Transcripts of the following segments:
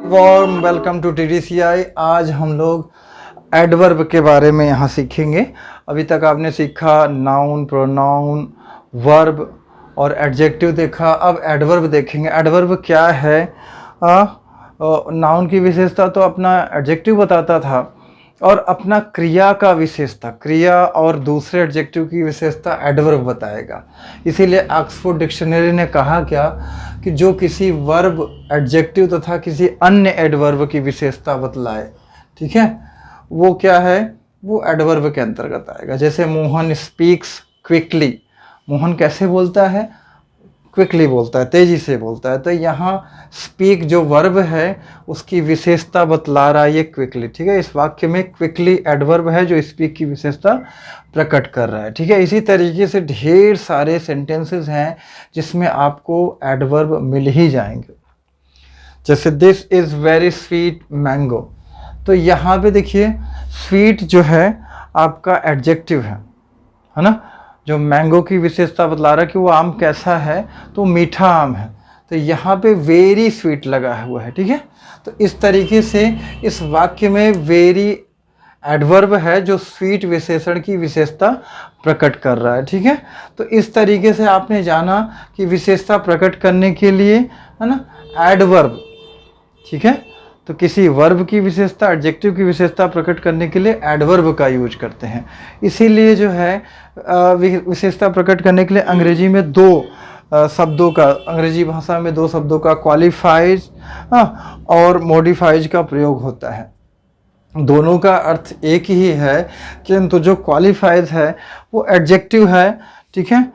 Warm welcome to TDCI। आज हम लोग एडवर्ब के बारे में यहाँ सीखेंगे। अभी तक आपने सीखा नाउन, प्रोनाउन, वर्ब और एडजेक्टिव देखा। अब एडवर्ब देखेंगे। एडवर्ब क्या है? नाउन की विशेषता तो अपना एडजेक्टिव बताता था और अपना क्रिया का विशेषता, क्रिया और दूसरे एडजेक्टिव की विशेषता एडवर्ब बताएगा। इसीलिए ऑक्सफोर्ड डिक्शनरी ने कहा क्या कि जो किसी वर्ब, एडजेक्टिव तथा किसी अन्य एडवर्ब की विशेषता बतलाए, ठीक है, वो क्या है, वो एडवर्ब के अंतर्गत आएगा। जैसे मोहन स्पीक्स क्विकली, मोहन कैसे बोलता है? क्विकली बोलता है, तेजी से बोलता है। तो यहाँ स्पीक जो वर्ब है उसकी विशेषता बतला रहा है ये क्विकली, ठीक है। इस वाक्य में क्विकली एडवर्ब है जो स्पीक की विशेषता प्रकट कर रहा है, ठीक है। इसी तरीके से ढेर सारे सेंटेंसेस हैं जिसमें आपको एडवर्ब मिल ही जाएंगे। जैसे this is very sweet mango, तो यहाँ पे देखिए स्वीट जो है आपका एडजेक्टिव है ना, जो मैंगो की विशेषता बतला रहा है कि वो आम कैसा है, तो मीठा आम है। तो यहाँ पे वेरी स्वीट लगा हुआ है, ठीक है। तो इस तरीके से इस वाक्य में वेरी एडवर्ब है जो स्वीट विशेषण की विशेषता प्रकट कर रहा है, ठीक है। तो इस तरीके से आपने जाना कि विशेषता प्रकट करने के लिए, है ना, एडवर्ब, ठीक है। तो किसी वर्ब की विशेषता, एडजेक्टिव की विशेषता प्रकट करने के लिए एडवर्ब का यूज करते हैं। इसीलिए जो है विशेषता प्रकट करने के लिए अंग्रेजी में शब्दों का, अंग्रेजी भाषा में दो शब्दों का, क्वालिफाइज और मॉडिफाइज का प्रयोग होता है। दोनों का अर्थ एक ही है, किंतु जो क्वालिफाइज है वो एडजेक्टिव है, ठीक है।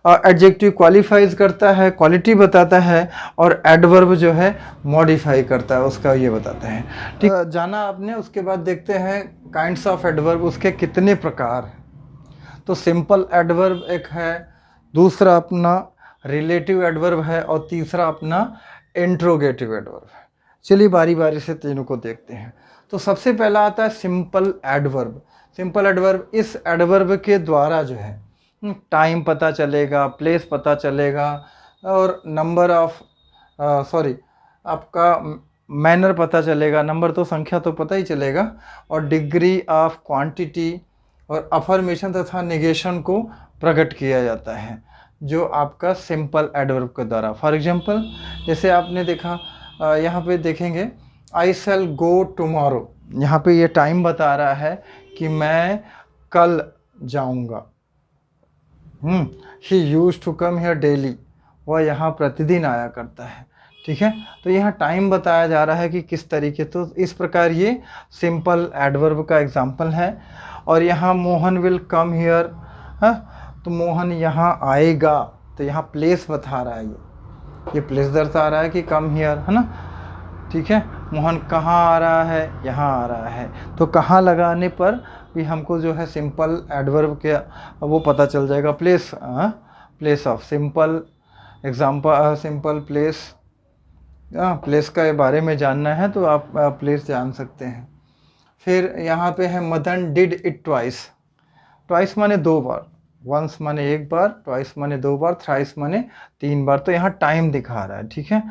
एडजेक्टिव क्वालिफाइज करता है, क्वालिटी बताता है, और एडवर्ब जो है मॉडिफाई करता है, उसका ये बताता है, ठीक। जाना आपने, उसके बाद देखते हैं काइंड्स ऑफ एडवर्ब, उसके कितने प्रकार हैं। तो सिंपल एडवर्ब एक है, दूसरा अपना रिलेटिव एडवर्ब है, और तीसरा अपना इंट्रोगेटिव एडवर्ब है। चलिए बारी बारी से तीनों को देखते हैं। तो सबसे पहला आता है सिंपल एडवर्ब। सिंपल एडवर्ब, इस एडवर्ब के द्वारा जो है टाइम पता चलेगा, प्लेस पता चलेगा, और नंबर ऑफ आपका मैनर पता चलेगा, नंबर तो संख्या तो पता ही चलेगा, और डिग्री ऑफ क्वांटिटी और अफर्मेशन तथा निगेशन को प्रकट किया जाता है जो आपका सिंपल एडवर्ब के द्वारा। फॉर एग्जांपल जैसे आपने देखा, यहाँ पे देखेंगे आई शैल गो टुमारो, यहाँ पे ये टाइम बता रहा है कि मैं कल जाऊँगा। He used to come here daily, वह यहाँ प्रतिदिन आया करता है, ठीक है। तो यहाँ टाइम बताया जा रहा है कि किस तरीके, तो इस प्रकार ये सिंपल एडवर्ब का एग्जाम्पल है। और यहाँ मोहन विल कम हियर, तो मोहन यहाँ आएगा, तो यहाँ प्लेस बता रहा है, ये प्लेस दर्शा रहा है कि कम हियर, है ना, ठीक है। मोहन कहाँ आ रहा है? यहाँ आ रहा है। तो कहाँ लगाने पर भी हमको जो है सिंपल एडवर्ब के वो पता चल जाएगा। Place, place of, simple example, simple place, place के बारे में जानना है तो आप प्लेस जान सकते हैं। फिर यहाँ पे है Madan did it twice. Twice माने दो बार, वंस माने एक बार, ट्वाइस माने दो बार, थ्राइस माने तीन बार। तो यहाँ टाइम दिखा रहा है, ठीक है।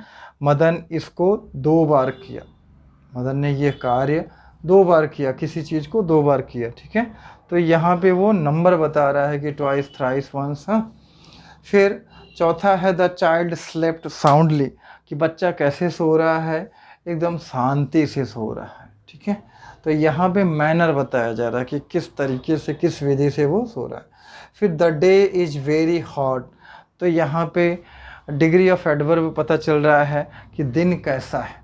मदन इसको दो बार किया, मदन ने ये कार्य दो बार किया, किसी चीज़ को दो बार किया, ठीक है। तो यहाँ पे वो नंबर बता रहा है कि ट्वाइस, थ्राइस, वंस, फिर चौथा है द चाइल्ड स्लेप्ट साउंडली, कि बच्चा कैसे सो रहा है, एकदम शांति से सो रहा है, ठीक है। तो यहाँ पे मैनर बताया जा रहा है कि किस तरीके से, किस विधि से वो सो रहा है। फिर the day is very hot, तो यहाँ पे डिग्री ऑफ एडवर्ब पता चल रहा है कि दिन कैसा है,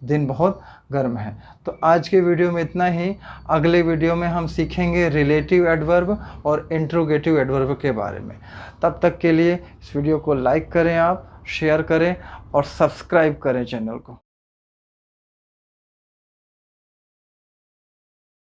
दिन बहुत गर्म है। तो आज के वीडियो में इतना ही। अगले वीडियो में हम सीखेंगे रिलेटिव एडवर्ब और इंट्रोगेटिव एडवर्ब के बारे में। तब तक के लिए इस वीडियो को लाइक करें, आप शेयर करें और सब्सक्राइब करें चैनल को।